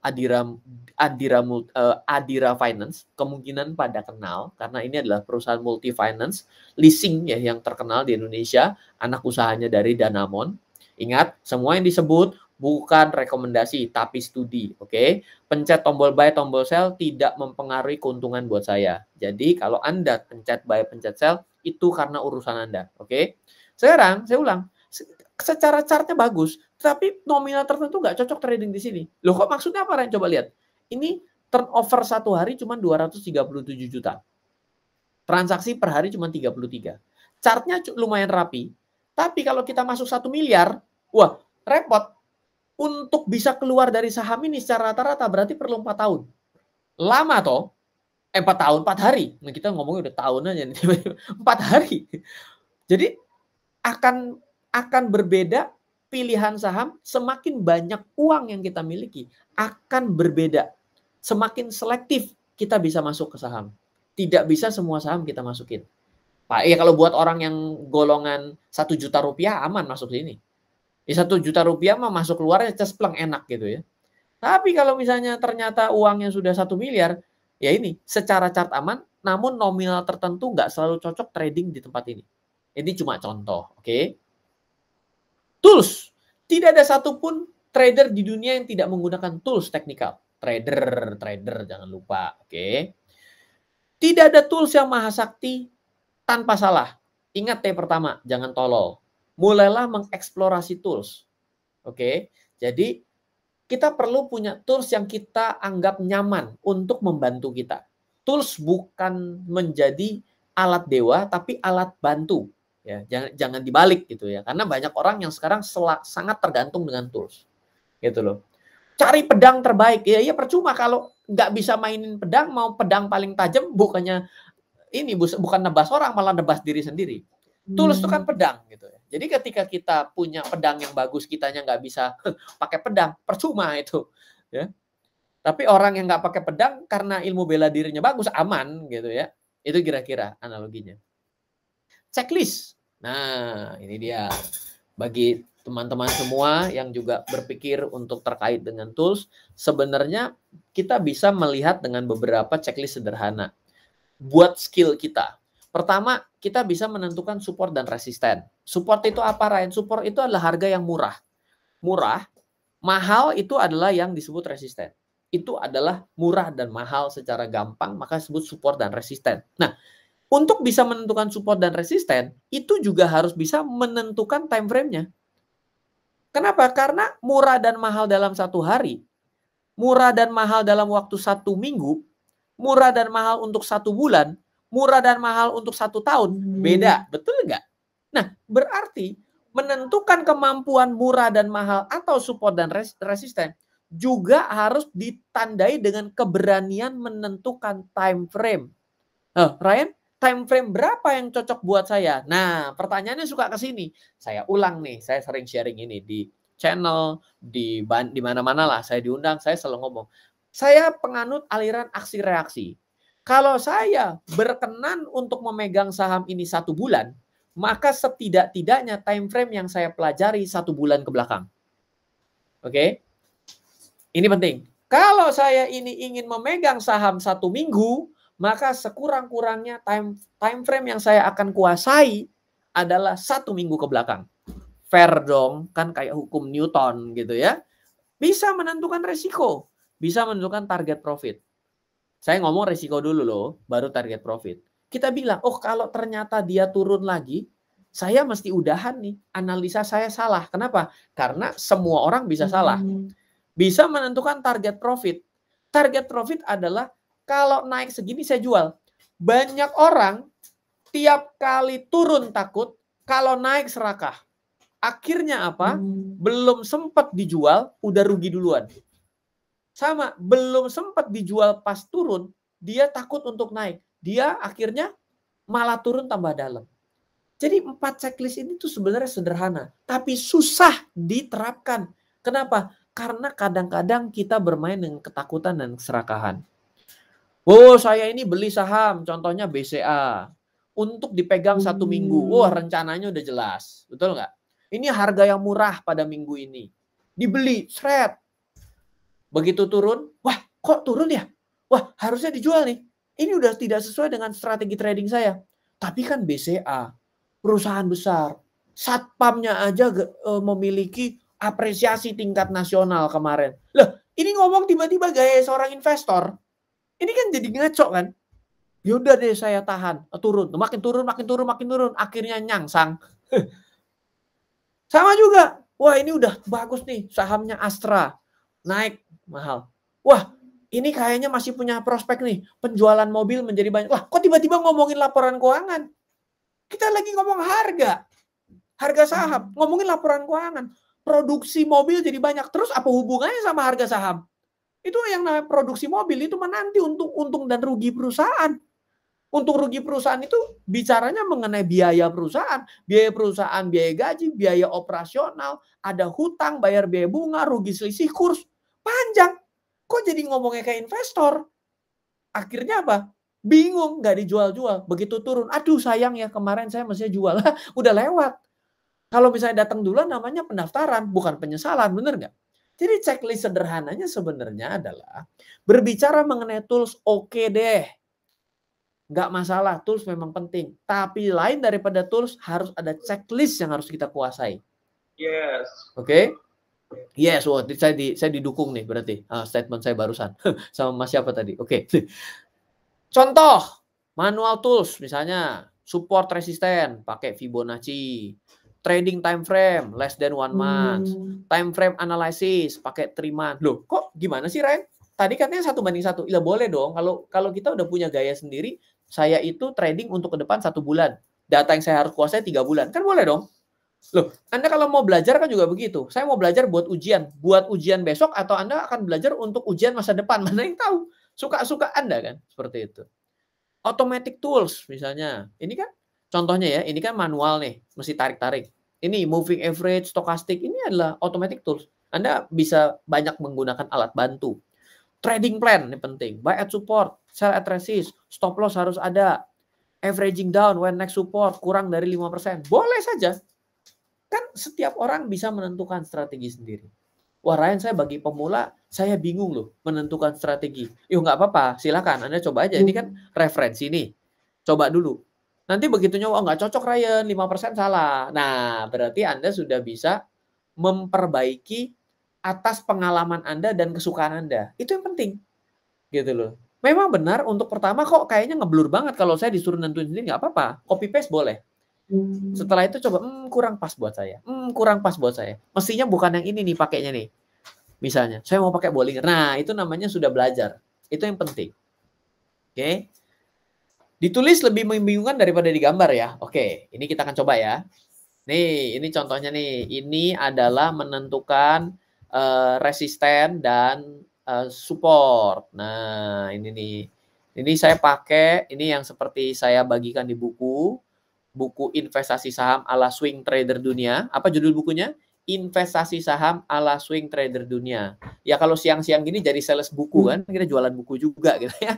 Adira Finance, kemungkinan pada kenal karena ini adalah perusahaan multi finance leasing ya yang terkenal di Indonesia, anak usahanya dari Danamon. Ingat, semua yang disebut bukan rekomendasi tapi studi, oke? Pencet tombol buy, tombol sell tidak mempengaruhi keuntungan buat saya. Jadi kalau Anda pencet buy, pencet sell itu karena urusan Anda, oke? Sekarang saya ulang, secara chartnya bagus, tapi nominal tertentu nggak cocok trading di sini. Loh kok maksudnya apa, Ren? Coba lihat. Ini turnover satu hari cuma 237 juta. Transaksi per hari cuma 33. Chartnya lumayan rapi. Tapi kalau kita masuk 1 miliar, wah repot. Untuk bisa keluar dari saham ini secara rata-rata berarti perlu 4 tahun. Lama toh? 4 tahun, 4 hari. Nah, kita ngomongnya udah tahun aja nih. 4 hari. Jadi akan berbeda pilihan saham, semakin banyak uang yang kita miliki akan berbeda. Semakin selektif kita bisa masuk ke saham. Tidak bisa semua saham kita masukin. Pak, ya kalau buat orang yang golongan 1 juta rupiah aman masuk sini. 1 juta rupiah mah masuk keluarnya cespleng enak gitu ya. Tapi kalau misalnya ternyata uangnya sudah 1 miliar, ya ini secara chart aman, namun nominal tertentu nggak selalu cocok trading di tempat ini. Ini cuma contoh, oke? Tools. Tidak ada satupun trader di dunia yang tidak menggunakan tools teknikal. Trader, jangan lupa, oke? Tidak ada tools yang maha sakti tanpa salah. Ingat pertama, jangan tolol. Mulailah mengeksplorasi tools. Oke. Jadi kita perlu punya tools yang kita anggap nyaman untuk membantu kita. Tools bukan menjadi alat dewa tapi alat bantu. Ya, jangan dibalik gitu ya. Karena banyak orang yang sekarang sangat tergantung dengan tools. Gitu loh. Cari pedang terbaik. Ya percuma kalau nggak bisa mainin pedang, mau pedang paling tajam bukan nebas orang, malah nebas diri sendiri. Tools itu kan pedang gitu ya. Jadi ketika kita punya pedang yang bagus, kitanya nggak bisa pakai pedang, percuma itu. Ya. Tapi orang yang nggak pakai pedang karena ilmu bela dirinya bagus, aman gitu ya. Itu kira-kira analoginya. Checklist. Nah, ini dia. Bagi teman-teman semua yang juga berpikir untuk terkait dengan tools, sebenarnya kita bisa melihat dengan beberapa checklist sederhana. Buat skill kita. Pertama, kita bisa menentukan support dan resisten. Support itu apa, Ryan? Support itu adalah harga yang murah. Murah, mahal itu adalah yang disebut resisten. Itu adalah murah dan mahal secara gampang, maka disebut support dan resisten. Nah, untuk bisa menentukan support dan resisten, itu juga harus bisa menentukan time frame-nya. Kenapa? Karena murah dan mahal dalam 1 hari, murah dan mahal dalam waktu 1 minggu, murah dan mahal untuk 1 bulan, murah dan mahal untuk 1 tahun, beda, betul nggak? Nah, berarti menentukan kemampuan murah dan mahal atau support dan resisten juga harus ditandai dengan keberanian menentukan time frame. Ryan, time frame berapa yang cocok buat saya? Nah, pertanyaannya suka ke sini. Saya ulang nih, saya sering sharing ini di channel, di mana-mana lah saya diundang, saya selalu ngomong. Saya penganut aliran aksi reaksi. Kalau saya berkenan untuk memegang saham ini 1 bulan, maka setidak-tidaknya time frame yang saya pelajari 1 bulan ke belakang. Oke? Ini penting. Kalau saya ini ingin memegang saham 1 minggu, maka sekurang-kurangnya time frame yang saya akan kuasai adalah 1 minggu ke belakang. Fair dong, kan kayak hukum Newton gitu ya. Bisa menentukan resiko, bisa menentukan target profit. Saya ngomong resiko dulu loh, baru target profit. Kita bilang, oh kalau ternyata dia turun lagi, saya mesti udahan nih. Analisa saya salah. Kenapa? Karena semua orang bisa salah. Bisa menentukan target profit. Target profit adalah kalau naik segini saya jual. Banyak orang tiap kali turun takut, kalau naik serakah. Akhirnya apa? Belum sempat dijual, udah rugi duluan. Sama, belum sempat dijual pas turun, dia takut untuk naik. Dia akhirnya malah turun tambah dalam. Jadi 4 checklist ini tuh sebenarnya sederhana, tapi susah diterapkan. Kenapa? Karena kadang-kadang kita bermain dengan ketakutan dan keserakahan. Oh, saya ini beli saham, contohnya BCA. Untuk dipegang 1 minggu. Wah, rencananya udah jelas. Betul nggak? Ini harga yang murah pada minggu ini. Dibeli, seret. Begitu turun, wah kok turun ya? Wah, harusnya dijual nih. Ini udah tidak sesuai dengan strategi trading saya. Tapi kan BCA, perusahaan besar, satpamnya aja memiliki apresiasi tingkat nasional kemarin. Loh, ini ngomong tiba-tiba gaya seorang investor. Ini kan jadi ngaco kan? Yaudah deh saya tahan, turun, makin turun, makin turun, makin turun, akhirnya nyangsang. Sama juga, wah ini udah bagus nih sahamnya Astra, naik mahal. Wah ini kayaknya masih punya prospek nih, penjualan mobil menjadi banyak. Lah kok tiba-tiba ngomongin laporan keuangan? Kita lagi ngomong harga saham, ngomongin laporan keuangan. Produksi mobil jadi banyak, terus apa hubungannya sama harga saham? Itu yang namanya produksi mobil itu menanti untung dan rugi perusahaan. Untung rugi perusahaan itu bicaranya mengenai biaya perusahaan, biaya gaji, biaya operasional, ada hutang, bayar biaya bunga, rugi selisih kurs, panjang. Kok jadi ngomongnya kayak investor? Akhirnya apa? Bingung, nggak dijual-jual. Begitu turun, aduh sayang ya kemarin saya mestinya jual. Udah lewat. Kalau misalnya datang duluan namanya pendaftaran, bukan penyesalan, bener nggak? Jadi checklist sederhananya sebenarnya adalah berbicara mengenai tools oke deh. Nggak masalah, tools memang penting. Tapi lain daripada tools harus ada checklist yang harus kita kuasai. Yes. Oke? Yes, saya didukung nih berarti statement saya barusan sama Mas siapa tadi? Oke. Contoh manual tools misalnya support resisten pakai Fibonacci, trading time frame less than 1 month, time frame analysis pakai 3 month. Loh, kok gimana sih Ryan? Tadi katanya 1:1. Iya boleh dong. Kalau kita udah punya gaya sendiri, saya itu trading untuk ke depan 1 bulan. Data yang saya harus kuasai 3 bulan. Kan boleh dong? Loh, Anda kalau mau belajar kan juga begitu. Saya mau belajar buat ujian besok atau Anda akan belajar untuk ujian masa depan. Mana yang tahu? Suka-suka Anda kan, seperti itu. Automatic tools misalnya. Ini kan contohnya ya, ini kan manual nih, mesti tarik-tarik. Ini moving average, stochastic, ini adalah automatic tools. Anda bisa banyak menggunakan alat bantu. Trading plan ini penting. Buy at support, sell at resist, stop loss harus ada. Averaging down when next support kurang dari 5%. Boleh saja. Kan setiap orang bisa menentukan strategi sendiri. Wah Ryan, saya bagi pemula, saya bingung loh menentukan strategi. Yuk nggak apa-apa, silakan Anda coba aja. Ini kan referensi nih. Coba dulu. Nanti begitu nyoba, oh nggak cocok Ryan, 5% salah. Nah, berarti Anda sudah bisa memperbaiki atas pengalaman Anda dan kesukaan Anda. Itu yang penting. Gitu loh. Memang benar untuk pertama kok kayaknya ngeblur banget kalau saya disuruh nentuin sendiri nggak apa-apa. Copy paste boleh. Setelah itu coba, kurang pas buat saya. Kurang pas buat saya. Mestinya bukan yang ini nih pakainya nih. Misalnya, saya mau pakai Bollinger. Nah, itu namanya sudah belajar. Itu yang penting. Oke. Ditulis lebih membingungkan daripada digambar ya. Oke, ini kita akan coba ya. Nih, ini contohnya nih. Ini adalah menentukan resisten dan support. Nah, ini nih. Ini saya pakai, ini yang seperti saya bagikan di buku investasi saham ala swing trader dunia. Apa judul bukunya? Investasi saham ala swing trader dunia. Ya kalau siang-siang gini jadi sales buku kan, kita jualan buku juga gitu ya.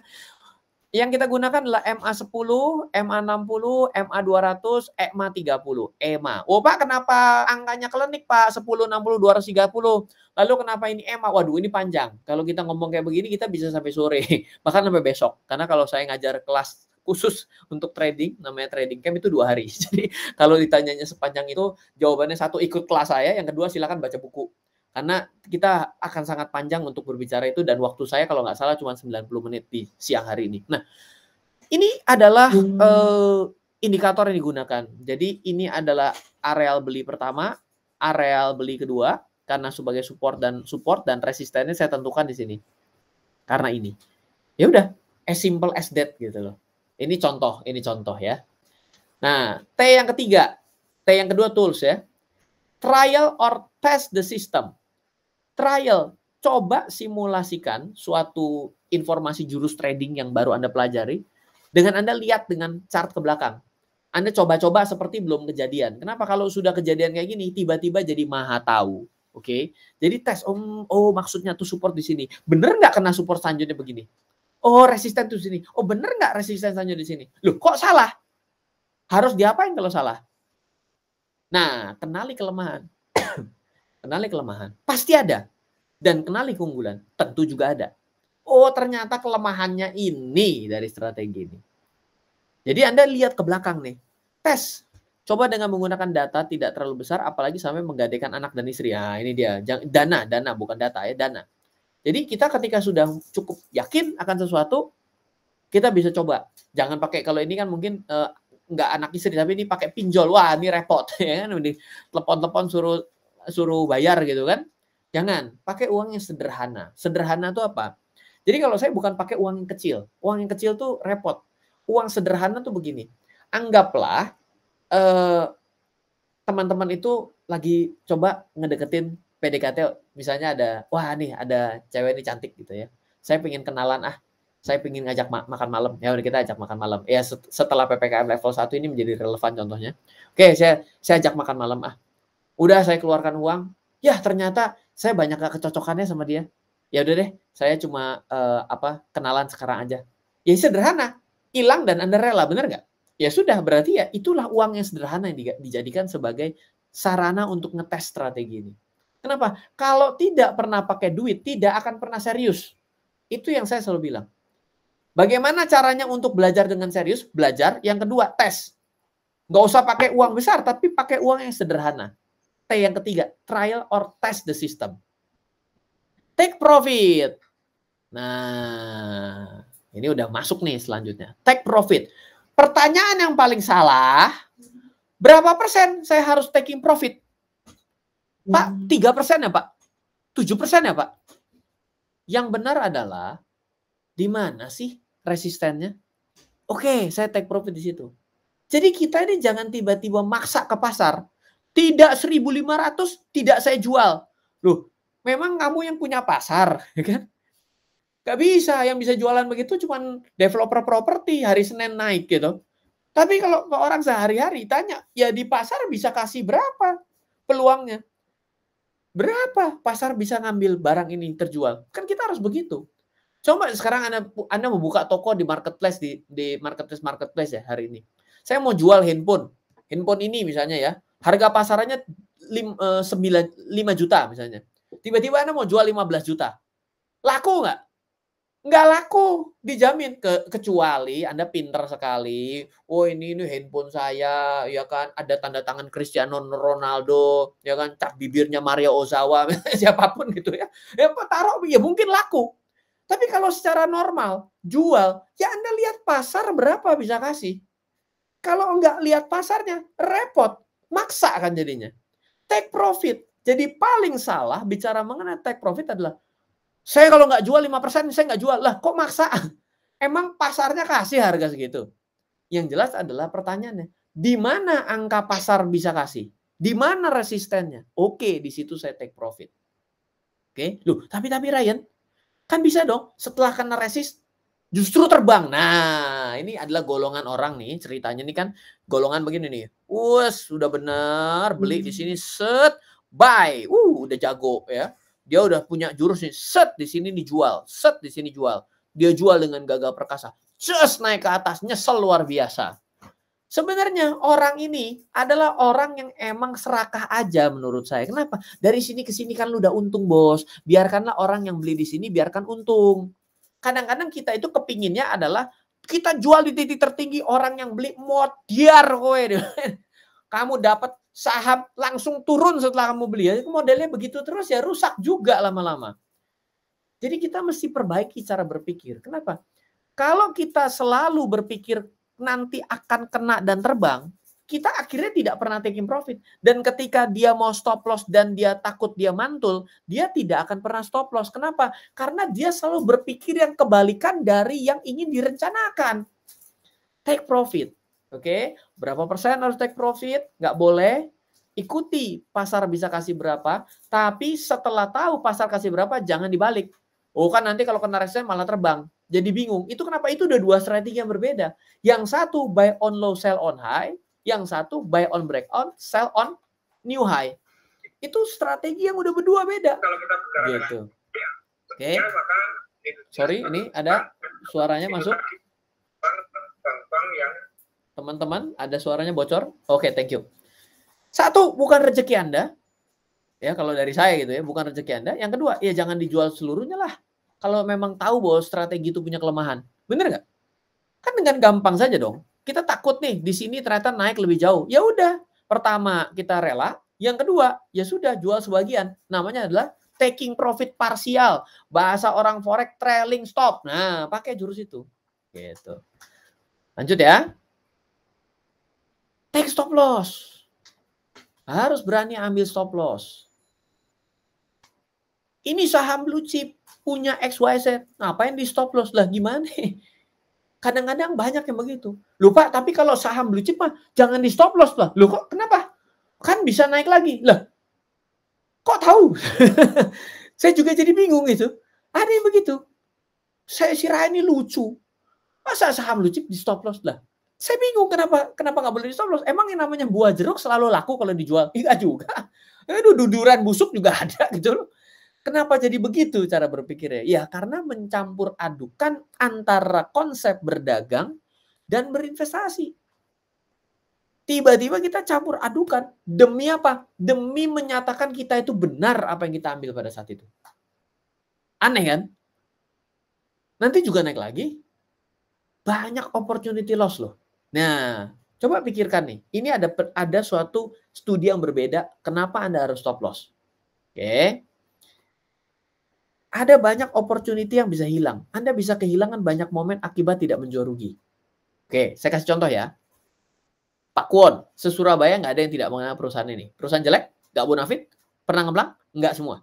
Yang kita gunakan adalah MA10, MA60, MA200, EMA30. EMA. Oh Pak, kenapa angkanya klinik Pak? 10, 60, 230. Lalu kenapa ini EMA? Waduh, ini panjang. Kalau kita ngomong kayak begini, kita bisa sampai sore. Bahkan sampai besok. Karena kalau saya ngajar kelas khusus untuk trading, namanya trading camp itu 2 hari. Jadi kalau ditanyanya sepanjang itu, jawabannya satu ikut kelas saya, yang kedua silakan baca buku. Karena kita akan sangat panjang untuk berbicara itu dan waktu saya kalau nggak salah cuma 90 menit di siang hari ini. Nah, ini adalah indikator yang digunakan. Jadi ini adalah areal beli pertama, areal beli kedua, karena sebagai support dan resistennya saya tentukan di sini. Karena ini. Ya udah, as simple as that gitu loh. Ini contoh ya. Nah, T yang ketiga, T yang kedua tools ya. Trial or test the system. Trial, coba simulasikan suatu informasi jurus trading yang baru Anda pelajari dengan Anda lihat dengan chart ke belakang. Anda coba-coba seperti belum kejadian. Kenapa? Kalau sudah kejadian kayak gini, tiba-tiba jadi maha tahu. Oke, jadi tes. Oh, maksudnya tuh support di sini. Bener nggak kena support selanjutnya begini? Oh, resisten tuh sini. Oh, bener nggak resisten selanjutnya di sini? Loh, kok salah? Harus diapain kalau salah? Nah, kenali kelemahan. Kenali kelemahan. Pasti ada. Dan kenali keunggulan. Tentu juga ada. oh ternyata kelemahannya ini dari strategi ini. Jadi Anda lihat ke belakang nih, tes. Coba dengan menggunakan data tidak terlalu besar, apalagi sampai menggadaikan anak dan istri. Nah, ini dia. Dana, bukan data ya, dana. Jadi kita ketika sudah cukup yakin akan sesuatu, kita bisa coba. Jangan pakai, kalau ini kan mungkin nggak anak istri, tapi ini pakai pinjol. Wah, ini repot. Ya kan? Telepon-telepon suruh bayar gitu kan. Jangan. Pakai uang yang sederhana. Sederhana itu apa? Jadi kalau saya bukan pakai uang yang kecil. Uang yang kecil tuh repot. Uang sederhana tuh begini. Anggaplah teman-teman itu lagi coba ngedeketin PDKT, misalnya ada, wah nih ada cewek ini cantik gitu ya. Saya pengen kenalan, saya pengen ngajak makan malam. Ya udah kita ajak makan malam. Ya setelah PPKM level 1 ini menjadi relevan contohnya. Oke, saya ajak makan malam. Udah saya keluarkan uang. Ya ternyata saya banyak gak kecocokannya sama dia. Ya udah deh, saya cuma kenalan sekarang aja. Ya sederhana. Hilang dan Anda rela, bener nggak? Ya sudah, berarti ya itulah uang yang sederhana yang dijadikan sebagai sarana untuk ngetes strategi ini. Kenapa? Kalau tidak pernah pakai duit, tidak akan pernah serius. Itu yang saya selalu bilang. Bagaimana caranya untuk belajar dengan serius? Belajar. Yang kedua, tes. Nggak usah pakai uang besar, tapi pakai uang yang sederhana. T yang ketiga, trial or test the system. Take profit. Nah, ini udah masuk nih selanjutnya. Take profit. Pertanyaan yang paling salah, berapa persen saya harus taking profit? Pak, 3% ya Pak? 7% ya Pak? Yang benar adalah, di mana sih resistennya? Oke, saya take profit di situ. Jadi kita ini jangan tiba-tiba maksa ke pasar. Tidak 1.500, tidak saya jual. Loh, memang kamu yang punya pasar, ya kan? Gak bisa, yang bisa jualan begitu cuma developer properti, hari Senin naik gitu. Tapi kalau orang sehari-hari tanya, ya di pasar bisa kasih berapa peluangnya? Berapa pasar bisa ngambil barang ini terjual? Kan kita harus begitu. Coba sekarang Anda membuka toko di marketplace, di marketplace ya hari ini. Saya mau jual handphone ini misalnya ya, harga pasarannya 5 juta misalnya. Tiba-tiba Anda mau jual 15 juta. Laku nggak? Nggak laku, dijamin. Kecuali Anda pinter sekali. Oh ini handphone saya, ya kan, ada tanda tangan Cristiano Ronaldo, ya kan, cap bibirnya Mario Ozawa, siapapun gitu ya. Ya taruh, ya mungkin laku. Tapi kalau secara normal, jual, ya Anda lihat pasar berapa bisa kasih. Kalau nggak lihat pasarnya, repot. Maksa kan jadinya. Take profit. Jadi paling salah bicara mengenai take profit adalah, saya kalau nggak jual 5%, saya nggak jual. Lah kok maksa? Emang pasarnya kasih harga segitu? Yang jelas adalah pertanyaannya, di mana angka pasar bisa kasih? Di mana resistennya? Oke, di situ saya take profit. Oke, loh, tapi Ryan, kan bisa dong setelah kena resist justru terbang. Nah, ini adalah golongan orang nih, ceritanya nih kan golongan begini nih. Sudah benar beli di sini, set, buy. Udah jago ya. Dia udah punya jurus nih, set di sini dijual, set di sini jual. Dia jual dengan gagah perkasa. Just naik ke atas, nyesel luar biasa. Sebenarnya orang ini adalah orang yang emang serakah aja menurut saya. Kenapa? Dari sini ke sini kan lu udah untung, Bos. Biarkanlah orang yang beli di sini biarkan untung. Kadang-kadang kita itu kepinginnya adalah kita jual di titik tertinggi, orang yang beli modiar kowe. Kamu dapat saham langsung turun setelah kamu beli. Itu modelnya begitu terus ya rusak juga lama-lama. Jadi kita mesti perbaiki cara berpikir. Kenapa? Kalau kita selalu berpikir nanti akan kena dan terbang, kita akhirnya tidak pernah taking profit. Dan ketika dia mau stop loss dan dia takut dia mantul, dia tidak akan pernah stop loss. Kenapa? Karena dia selalu berpikir yang kebalikan dari yang ingin direncanakan. Take profit. Oke, berapa persen harus take profit? Nggak boleh. Ikuti pasar bisa kasih berapa, tapi setelah tahu pasar kasih berapa, jangan dibalik. Oh kan nanti kalau kena resisten malah terbang. Jadi bingung. Itu kenapa itu udah dua strategi yang berbeda. Yang satu buy on low, sell on high. Yang satu buy on breakout, sell on new high. Itu strategi yang udah berdua beda. Gitu. Oke. Sorry, ini ada suaranya masuk. Teman-teman, ada suaranya bocor. Oke, thank you. Satu, bukan rezeki Anda. Ya, kalau dari saya gitu ya, bukan rezeki Anda. Yang kedua, ya jangan dijual seluruhnya lah. kalau memang tahu bahwa strategi itu punya kelemahan? Bener nggak? Kan dengan gampang saja dong. Kita takut nih, di sini ternyata naik lebih jauh. Ya udah, pertama kita rela, yang kedua, ya sudah jual sebagian. Namanya adalah taking profit parsial. Bahasa orang forex trailing stop. Nah, pakai jurus itu. Gitu. Lanjut ya. Take stop loss. Harus berani ambil stop loss. Ini saham blue chip punya XYZ. Ngapain di stop loss? Lah gimana? Kadang-kadang banyak yang begitu. Lupa, tapi kalau saham blue chip mah jangan di stop loss lah. Loh kok kenapa? Kan bisa naik lagi. Lah, kok tahu? Saya juga jadi bingung gitu. Ada yang begitu. Saya kira ini lucu. Masa saham blue chip di stop loss lah? Saya bingung kenapa nggak boleh di stop loss. Emang yang namanya buah jeruk selalu laku kalau dijual? Enggak juga. Aduh, duduran busuk juga ada gitu loh. Kenapa jadi begitu cara berpikirnya? Ya karena mencampur adukan antara konsep berdagang dan berinvestasi. Tiba-tiba kita campur adukan. Demi apa? Demi menyatakan kita itu benar apa yang kita ambil pada saat itu. Aneh kan? Nanti juga naik lagi. Banyak opportunity loss loh. Nah, coba pikirkan nih. Ini ada suatu studi yang berbeda. Kenapa Anda harus stop loss? Oke. Ada banyak opportunity yang bisa hilang. Anda bisa kehilangan banyak momen akibat tidak menjual rugi. Oke, saya kasih contoh ya. Pak Kwon, se-Surabaya nggak ada yang tidak mengenal perusahaan ini. Perusahaan jelek? Nggak bonafit? Pernah ngeplang? Nggak semua.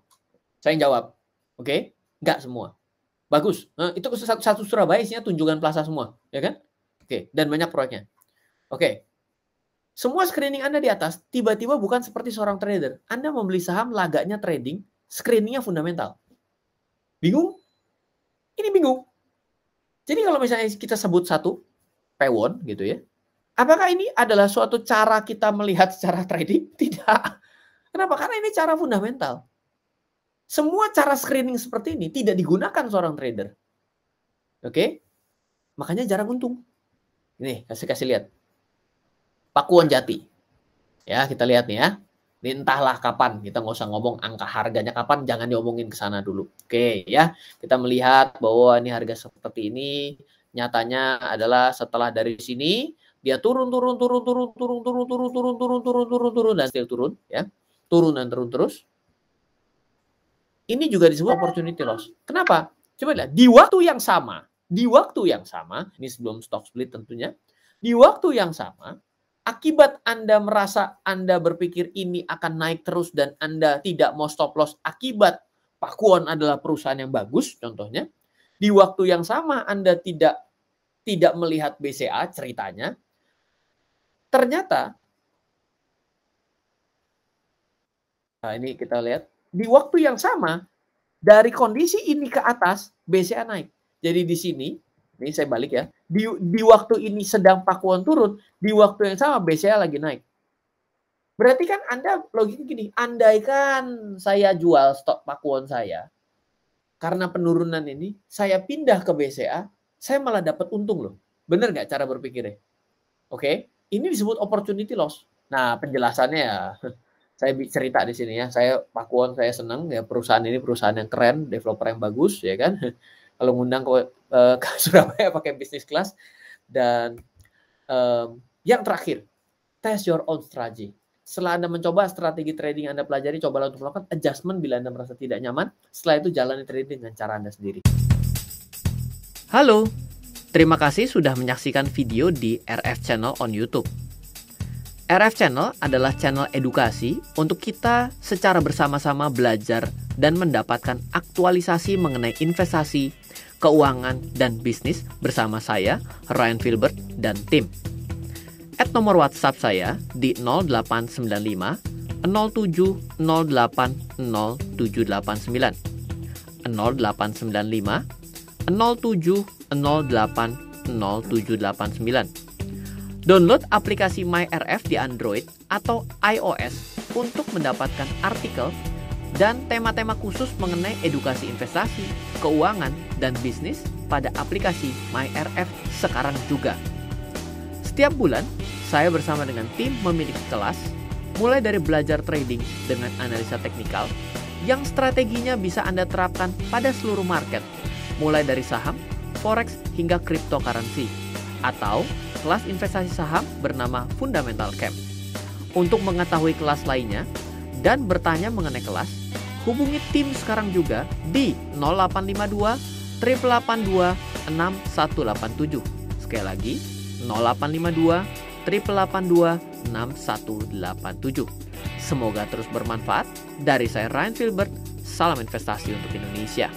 Saya yang jawab. Oke? Nggak semua. Bagus. Nah, itu satu Surabaya isinya Tunjungan Plaza semua. Ya kan? Oke, dan banyak proyeknya. Oke. Semua screening Anda di atas, tiba-tiba bukan seperti seorang trader. Anda membeli saham, laganya trading, screeningnya fundamental. Bingung? Ini bingung. Jadi kalau misalnya kita sebut satu, pewon gitu ya, apakah ini adalah suatu cara kita melihat secara trading? Tidak. Kenapa? Karena ini cara fundamental. Semua cara screening seperti ini tidak digunakan seorang trader. Oke? Makanya jarang untung. Nih, kasih lihat. Pakuwon Jati. Ya, kita lihat nih ya. Ini entahlah kapan, kita nggak usah ngomong angka harganya kapan, jangan diomongin ke sana dulu. Oke ya, kita melihat bahwa ini harga seperti ini, nyatanya adalah setelah dari sini, dia turun, dan still turun, ya. Turun dan turun terus. Ini juga disebut opportunity loss. Kenapa? Coba lihat, di waktu yang sama, ini sebelum stock split tentunya, di waktu yang sama, akibat Anda merasa Anda berpikir ini akan naik terus dan Anda tidak mau stop loss akibat Pak Kwon adalah perusahaan yang bagus contohnya. Di waktu yang sama Anda tidak melihat BCA ceritanya. Ternyata nah ini kita lihat di waktu yang sama dari kondisi ini ke atas BCA naik. Jadi di sini ini saya balik ya. Di waktu ini sedang Pak Kwon turun, di waktu yang sama BCA lagi naik. Berarti kan Anda logika gini, andaikan saya jual stok Pak Kwon saya, karena penurunan ini, saya pindah ke BCA, saya malah dapat untung loh. Bener nggak cara berpikirnya? Oke, ini disebut opportunity loss. Nah, penjelasannya ya, saya cerita di sini ya. Saya Pak Kwon, saya senang ya perusahaan ini perusahaan yang keren, developer yang bagus, ya kan. Kalau ngundang ke Surabaya pakai bisnis kelas. Dan yang terakhir, test your own strategy. Setelah Anda mencoba strategi trading Anda pelajari, cobalah untuk melakukan adjustment bila Anda merasa tidak nyaman. Setelah itu jalani trading dengan cara Anda sendiri. Halo, terima kasih sudah menyaksikan video di RF Channel on YouTube. RF Channel adalah channel edukasi untuk kita secara bersama-sama belajar dan mendapatkan aktualisasi mengenai investasi, keuangan, dan bisnis bersama saya, Ryan Filbert, dan tim. Add nomor WhatsApp saya di 0895 07 08 0789 0895 07 08 0789. Download aplikasi MyRF di Android atau iOS untuk mendapatkan artikel dan tema-tema khusus mengenai edukasi investasi, keuangan, dan bisnis pada aplikasi MyRF sekarang juga. Setiap bulan, saya bersama dengan tim memiliki kelas, mulai dari belajar trading dengan analisa teknikal, yang strateginya bisa Anda terapkan pada seluruh market, mulai dari saham, forex, hingga cryptocurrency, atau kelas investasi saham bernama Fundamental Camp. Untuk mengetahui kelas lainnya dan bertanya mengenai kelas, hubungi tim sekarang juga di 0852 882 6187. Sekali lagi, 0852 882 6187. Semoga terus bermanfaat. Dari saya Ryan Filbert, salam investasi untuk Indonesia.